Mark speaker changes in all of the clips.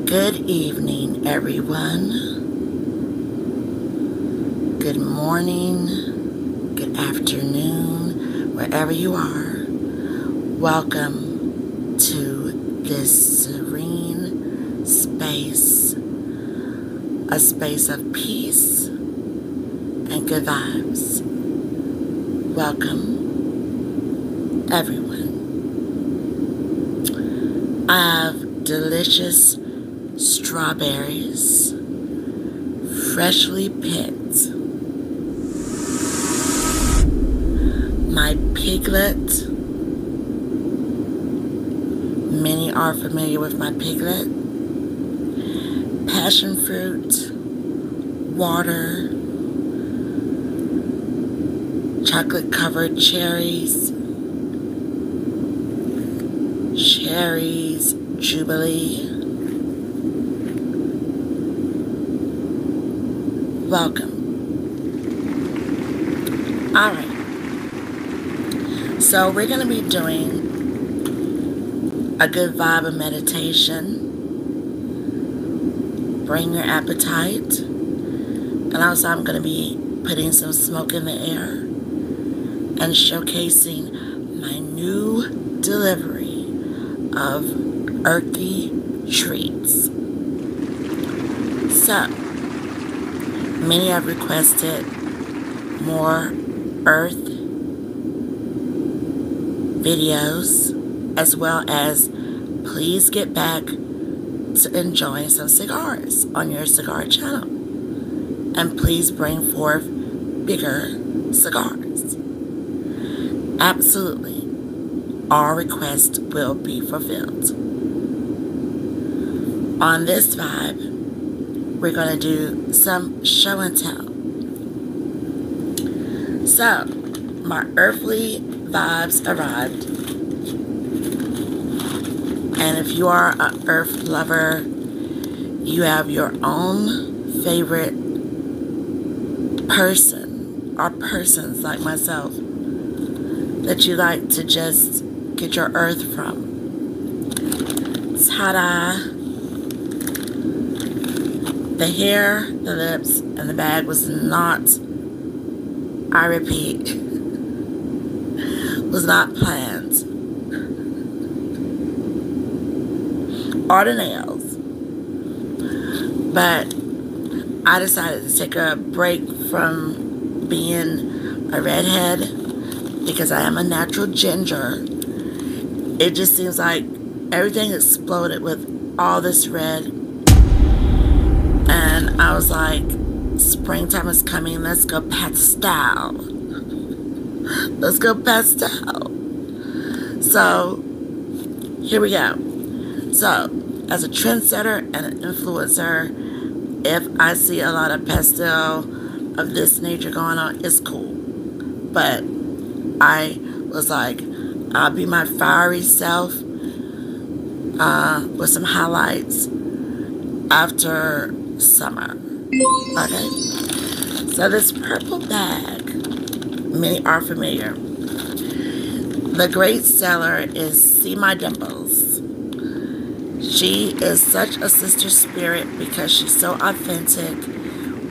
Speaker 1: Good evening, everyone. Good morning, good afternoon, wherever you are. Welcome to this serene space, a space of peace and good vibes. Welcome, everyone. I have delicious strawberries, freshly picked. My piglet, many are familiar with my piglet. Passion fruit, water, chocolate covered cherries, Jubilee. Welcome. Alright. So we're going to be doing a good vibe of meditation. Bring your appetite. And also I'm going to be putting some smoke in the air and showcasing my new delivery of earthy treats. So, many have requested more earth videos, as well as please get back to enjoying some cigars on your cigar channel. And please bring forth bigger cigars. Absolutely, all requests will be fulfilled. On this vibe, we're going to do some show and tell. So, my earthly vibes arrived. And if you are an earth lover, you have your own favorite person or persons like myself that you like to just get your earth from. Ta-da! The hair, the lips, and the bag was not, I repeat, was not planned. Or the nails. But I decided to take a break from being a redhead because I am a natural ginger. It just seems like everything exploded with all this red. And I was like, springtime is coming, let's go pastel. Let's go pastel. So, here we go. So, as a trendsetter and an influencer, if I see a lot of pastel of this nature going on, it's cool. But I was like, I'll be my fiery self with some highlights after summer. Okay, so this purple bag, many are familiar. The great seller is CMYDIMPLE'S. She is such a sister spirit because she's so authentic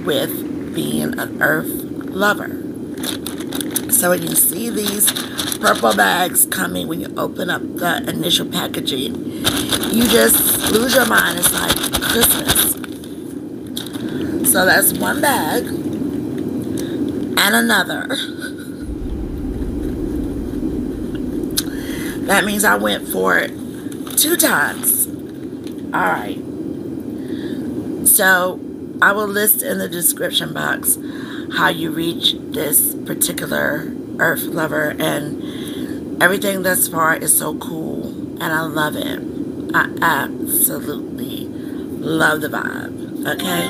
Speaker 1: with being an earth lover. So when you see these purple bags coming, when you open up the initial packaging, you just lose your mind. It's like Christmas. So that's one bag and another. That means I went for it 2 times. Alright. So I will list in the description box how you reach this particular earth lover, and everything thus far is so cool and I love it. I absolutely love the vibe. Okay?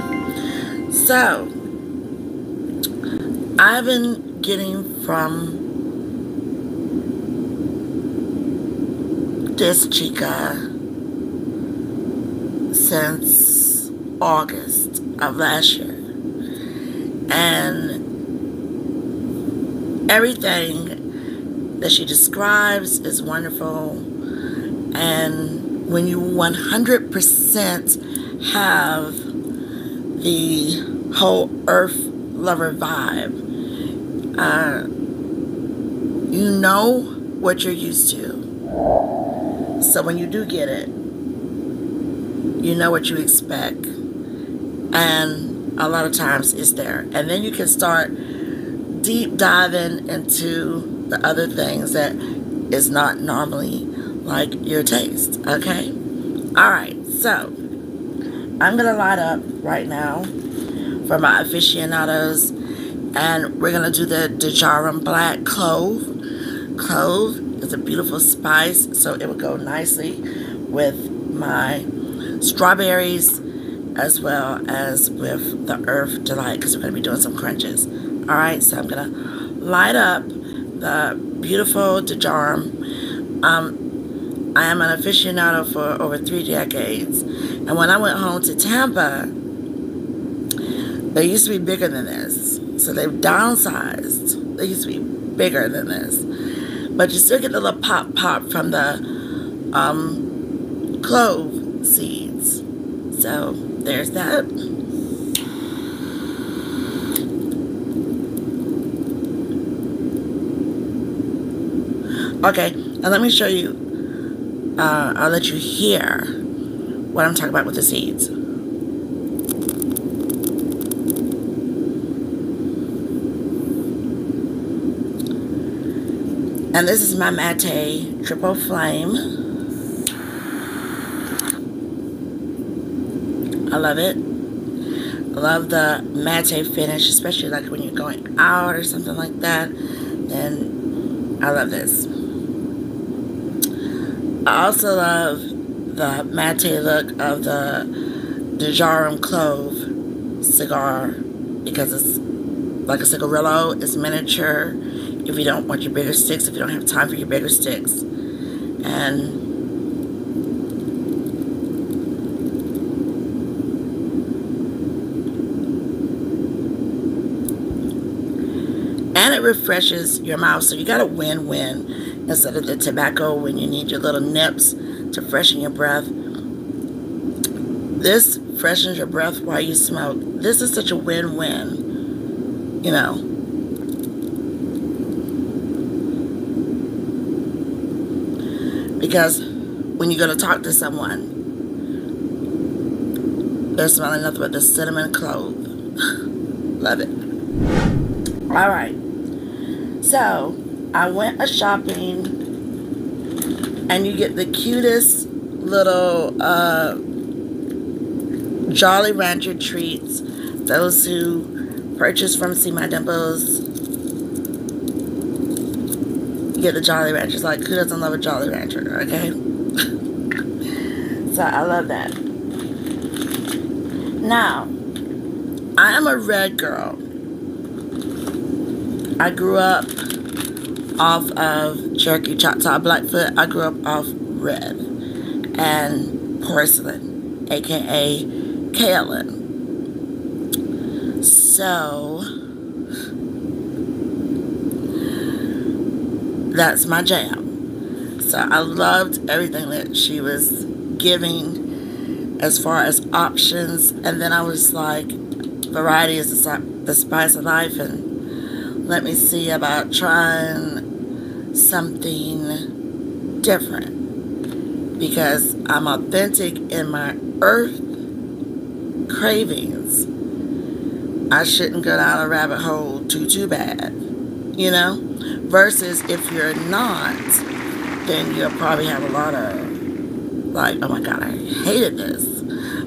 Speaker 1: So, I've been getting from this chica since August of last year. And everything that she describes is wonderful. And when you 100% have the whole earth lover vibe, you know what you're used to. So when you do get it, you know what you expect. And a lot of times it's there. And then you can start deep diving into the other things that is not normally like your taste. Okay? Alright, so I'm going to light up right now for my aficionados. And we're going to do the Djarum black clove. Clove is a beautiful spice, so it would go nicely with my strawberries as well as with the Earth Delight, because we're going to be doing some crunches. Alright, so I'm going to light up the beautiful Djarum. I am an aficionado for over 3 decades, and when I went home to Tampa, they used to be bigger than this. So they've downsized. They used to be bigger than this. But you still get the little pop from the clove seeds. So there's that. Okay, now let me show you. I'll let you hear what I'm talking about with the seeds. And this is my Mate Triple Flame. I love it. I love the Mate finish, especially like when you're going out or something like that. Then I love this. I also love the Mate look of the Djarum Clove cigar because it's like a cigarillo. It's miniature. If you don't want your bigger sticks, if you don't have time for your bigger sticks. And it refreshes your mouth. So you got a win-win instead of the tobacco when you need your little nips to freshen your breath. This freshens your breath while you smoke. This is such a win-win, you know. Because when you go to talk to someone, they're smelling nothing but the cinnamon clove. Love it. Alright. So, I went a-shopping, and you get the cutest little Jolly Rancher treats. Those who purchase from CMYDIMPLE'S get the Jolly Ranchers. Like, who doesn't love a Jolly Rancher, okay? So I love that. Now, I am a red girl. I grew up off of Cherokee, Choctaw, Blackfoot. I grew up off red and porcelain, aka kaolin. So that's my jam. So I loved everything that she was giving as far as options. And then I was like, variety is the spice of life. And let me see about trying something different. Because I'm authentic in my earth cravings. I shouldn't go down a rabbit hole too bad. You know? Versus if you're not, then you'll probably have a lot of like, oh my god, I hated this.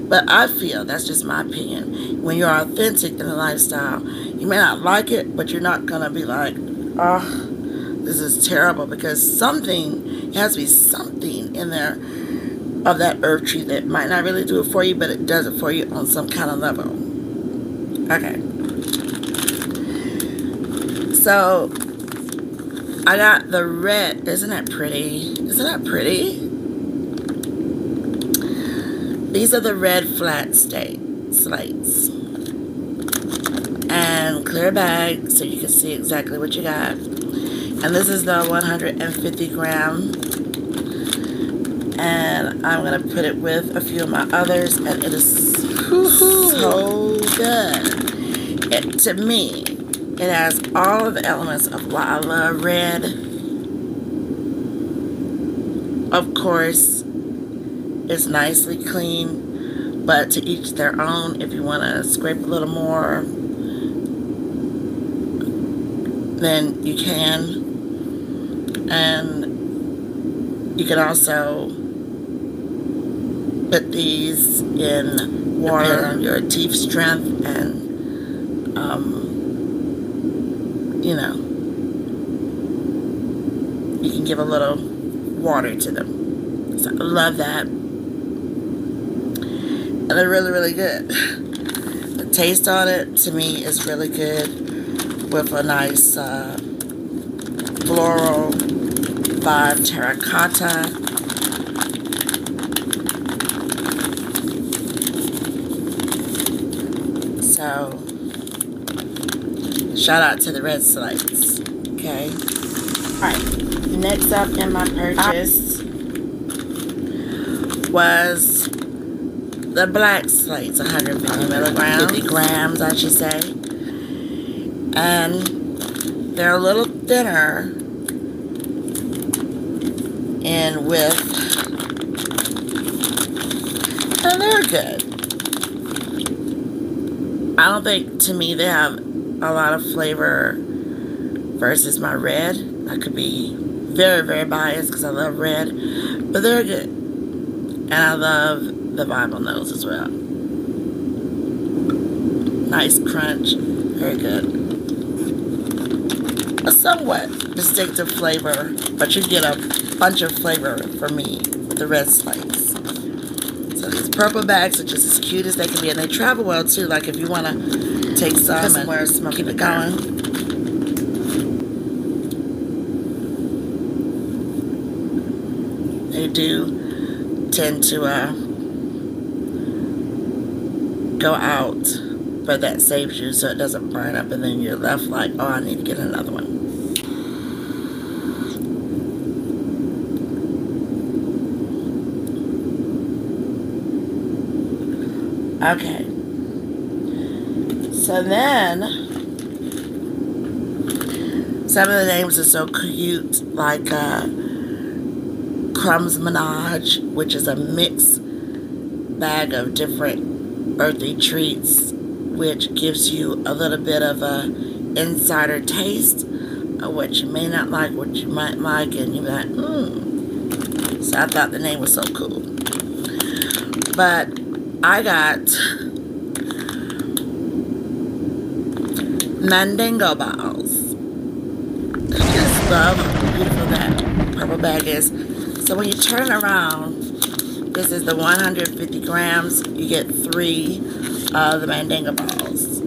Speaker 1: But I feel, that's just my opinion, when you're authentic in the lifestyle, you may not like it, but you're not going to be like, oh, this is terrible, because something, it has to be something in there of that herb tree that might not really do it for you, but it does it for you on some kind of level. Okay. So I got the red. Isn't that pretty? Isn't that pretty? These are the red flat slates. And clear bag so you can see exactly what you got. And this is the 150 gram. And I'm going to put it with a few of my others. And it is so good. To me, it has all of the elements of why I love red. Of course, it's nicely clean, but to each their own. If you want to scrape a little more, then you can. And you can also put these in water on your teeth strength and you know, you can give a little water to them. So I love that. And they're really, really good. The taste on it, to me, is really good with a nice floral vibe, terracotta. So, shout out to the red slates. Okay. Alright. Next up in my purchase was the black slates, 150 milligrams, 50 grams, I should say. And they're a little thinner in width. And they're good. I don't think, to me, they have a lot of flavor versus my red. I could be very, very biased because I love red, but they're good. And I love the vinyl nose as well. Nice crunch, very good. A somewhat distinctive flavor, but you get a bunch of flavor for me with the red slates. So these purple bags are just as cute as they can be, and they travel well too. Like if you want to take some and keep it going. They do tend to go out, but that saves you so it doesn't burn up, and then you're left like, oh, I need to get another one. Okay. So then, some of the names are so cute, like Crumbs Menage, which is a mixed bag of different earthy treats, which gives you a little bit of a insider taste of what you may not like, what you might like, and you're like, So I thought the name was so cool. But I got Mandingo Balls. I just love how beautiful that purple bag is. So when you turn around, this is the 150 grams. You get 3 of the Mandingo Balls.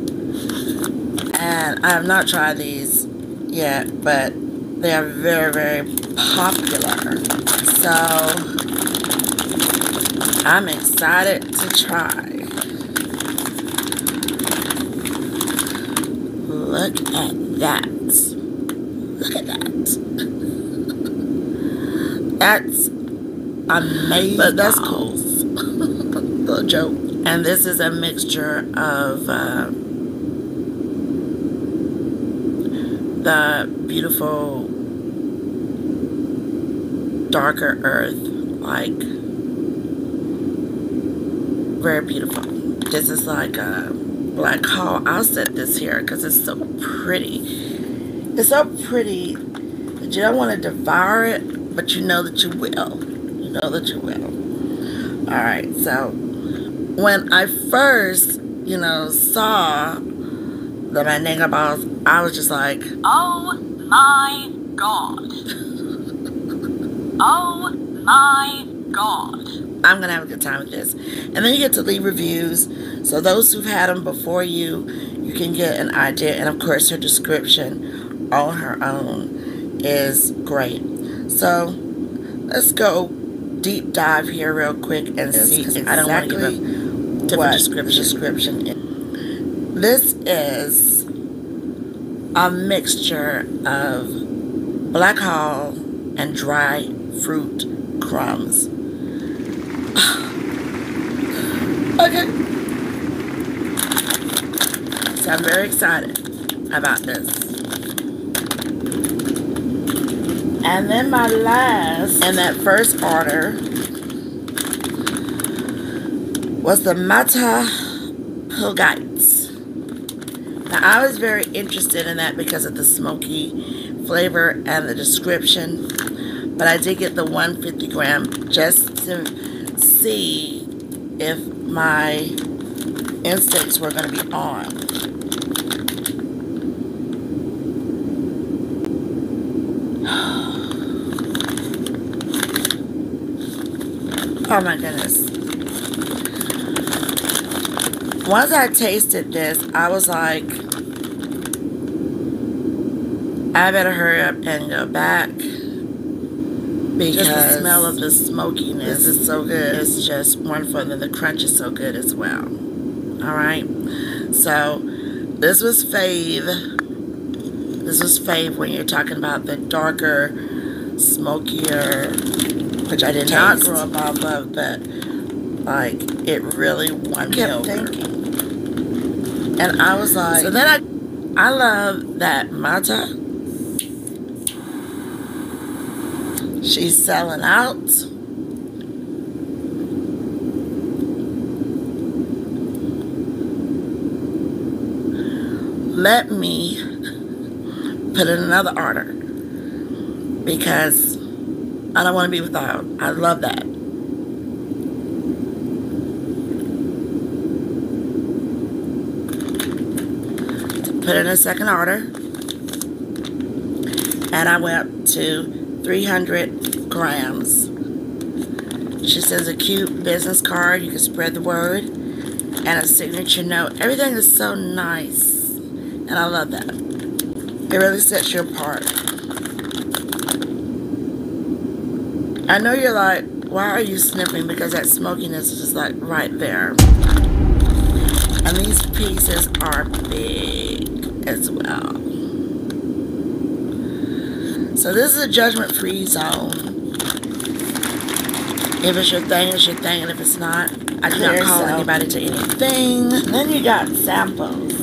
Speaker 1: And I have not tried these yet, but they are very, very popular. So I'm excited to try. Look at that. Look at that. That's amazing. But that's cool. Little joke. And this is a mixture of the beautiful darker earth, like very beautiful. This is like a BlackHall. I'll set this here because it's so pretty. It's so pretty that you don't want to devour it, but you know that you will. You know that you will. Alright, so when I first, saw the Mandingo Balls, I was just like, oh my god. Oh my god. I'm going to have a good time with this. And then you get to leave reviews. So those who've had them before you can get an idea. And of course, her description on her own is great. So let's go deep dive here real quick and see exactly I don't want to give a different description. This is a mixture of BlackHall and dry fruit crumbs. Okay. So I'm very excited about this. And then my last in that first order was the Matapulgite. Now I was very interested in that because of the smoky flavor and the description. But I did get the 150 gram just to see if my instincts were going to be on. Oh my goodness. Once I tasted this, I was like, I better hurry up and go back. Because just the smell of the smokiness is so good. It's just wonderful. And then the crunch is so good as well. Alright. So, this was fave. This was fave when you're talking about the darker, smokier, which I did not grow up off of, but like it really won me over. And I was like, so then I love that Mata. She's selling out. Let me put in another order because I don't want to be without. I love that. Put in a second order. And I went up to 300 grams. She says a cute business card. You can spread the word. And a signature note. Everything is so nice. And I love that. It really sets you apart. I know you're like, why are you sniffing? Because that smokiness is just like right there. And these pieces are big as well. So this is a judgment-free zone. If it's your thing, it's your thing. And if it's not, I do not call anybody to anything. Then you got samples.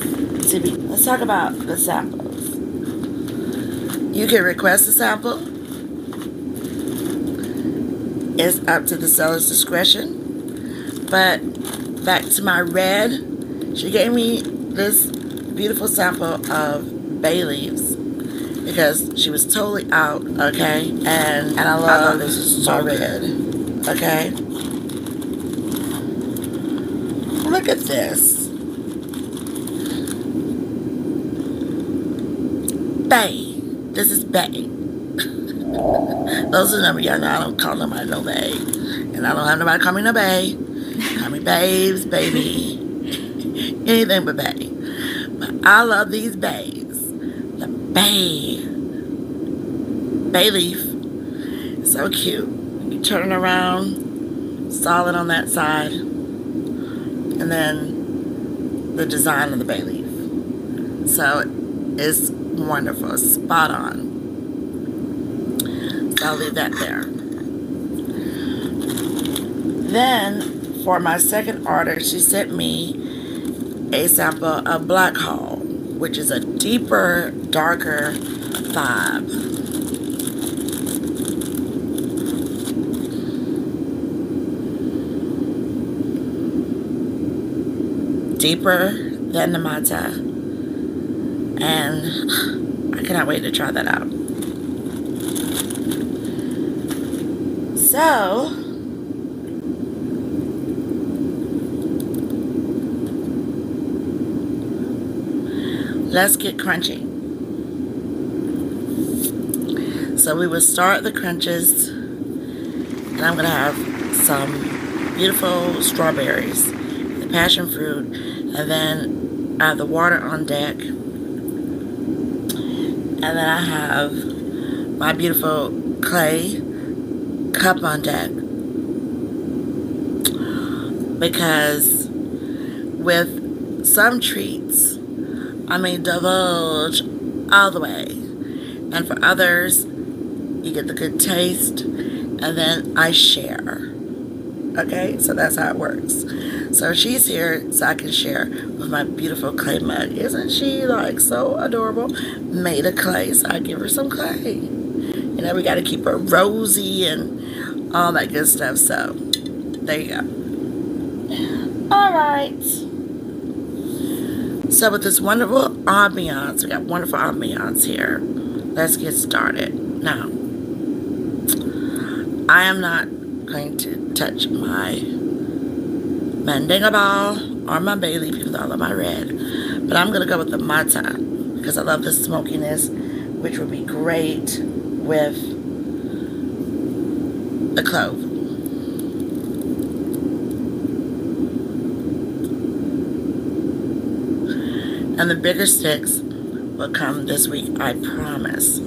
Speaker 1: Let's talk about the samples. You can request a sample. It's up to the seller's discretion. But back to my red, she gave me this beautiful sample of Bae Leaves because she was totally out, okay? And I love this is so red, okay? Look at this. Bae. This is Bae. Those are the number y'all know. I don't call nobody no Bae. And I don't have nobody call me no Bae. Call me babes, baby. Anything but Bae. But I love these Baes. The Bae Leaf. So cute. You turn it around. Solid on that side. And then the design of the Bae Leaf. So it's wonderful. Spot on. So I'll leave that there. Then, for my second order, she sent me a sample of BlackHall, which is a deeper, darker vibe. Deeper than the Mata. And I cannot wait to try that out. So, let's get crunchy. So we will start the crunches, and I'm going to have some beautiful strawberries, the passion fruit, and then I have the water on deck, and then I have my beautiful clay cup on deck because with some treats, I may divulge all the way, and for others, you get the good taste, and then I share. Okay, so that's how it works. So she's here so I can share with my beautiful clay mug. Isn't she like so adorable? Made of clay, so I give her some clay. You know, we got to keep her rosy and all that good stuff. So there you go. All right. So with this wonderful ambiance, we got wonderful ambiance here. Let's get started. Now, I am not going to touch my Mandingo Ball or my Bae Leaf, even though I love my red. But I'm going to go with the Mata because I love the smokiness, which would be great with the clove. And the bigger sticks will come this week, I promise.